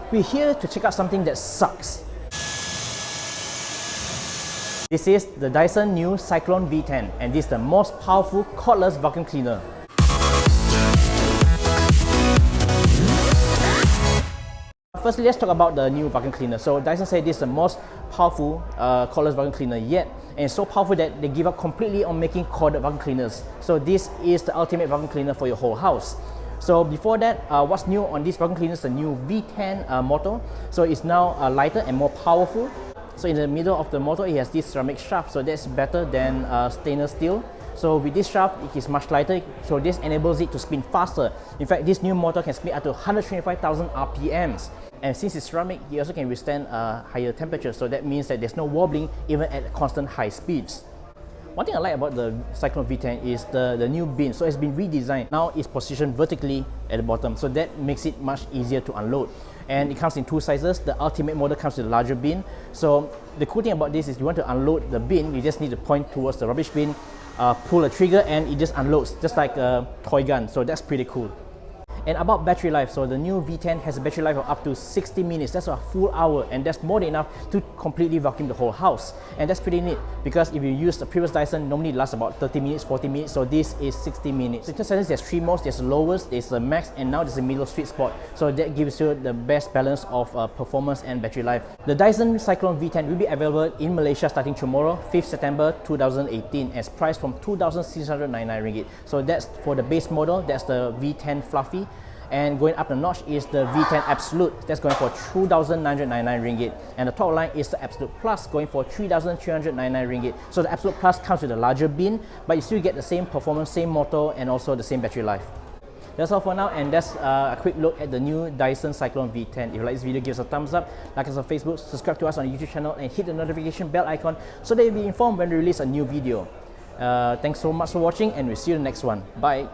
we're here to check out something that sucks. This is the Dyson new Cyclone V10, and this is the most powerful cordless vacuum cleaner. Firstly, let's talk about the new vacuum cleaner. So Dyson said this is the most powerful cordless vacuum cleaner yet, and it's so powerful that they give up completely on making corded vacuum cleaners. So this is the ultimate vacuum cleaner for your whole house. So before that, what's new on this vacuum cleaner is the new V10 motor. So it's now lighter and more powerful. So in the middle of the motor, it has this ceramic shaft, so that's better than stainless steel. So with this shaft, it is much lighter, so this enables it to spin faster. In fact, this new motor can spin up to 125,000 RPMs. And since it's ceramic, it also can withstand higher temperatures, so that means that there's no wobbling even at constant high speeds. One thing I like about the Cyclone V10 is the new bin. So it's been redesigned. Now it's positioned vertically at the bottom, so that makes it much easier to unload. And it comes in two sizes. The ultimate model comes with a larger bin. So the cool thing about this is you want to unload the bin, you just need to point towards the rubbish bin, pull a trigger, and it just unloads, just like a toy gun. So that's pretty cool. And about battery life, so the new V10 has a battery life of up to 60 minutes. That's a full hour, and that's more than enough to completely vacuum the whole house. And that's pretty neat, because if you use the previous Dyson, normally it lasts about 30 minutes, 40 minutes, so this is 60 minutes. So in terms there's three modes. There's the lowest, there's the max, and now there's a middle sweet spot. So that gives you the best balance of performance and battery life. The Dyson Cyclone V10 will be available in Malaysia starting tomorrow, 5th September 2018, as priced from 2,699 ringgit. So that's for the base model, that's the V10 Fluffy. And going up the notch is the V10 Absolute, that's going for 2,999 ringgit. And the top line is the Absolute Plus, going for 3,399 ringgit. So the Absolute Plus comes with a larger bin, but you still get the same performance, same motor, and also the same battery life. That's all for now, and that's a quick look at the new Dyson Cyclone V10. If you like this video, give us a thumbs up, like us on Facebook, subscribe to us on the YouTube channel, and hit the notification bell icon so that you'll be informed when we release a new video. Thanks so much for watching, and we'll see you in the next one. Bye!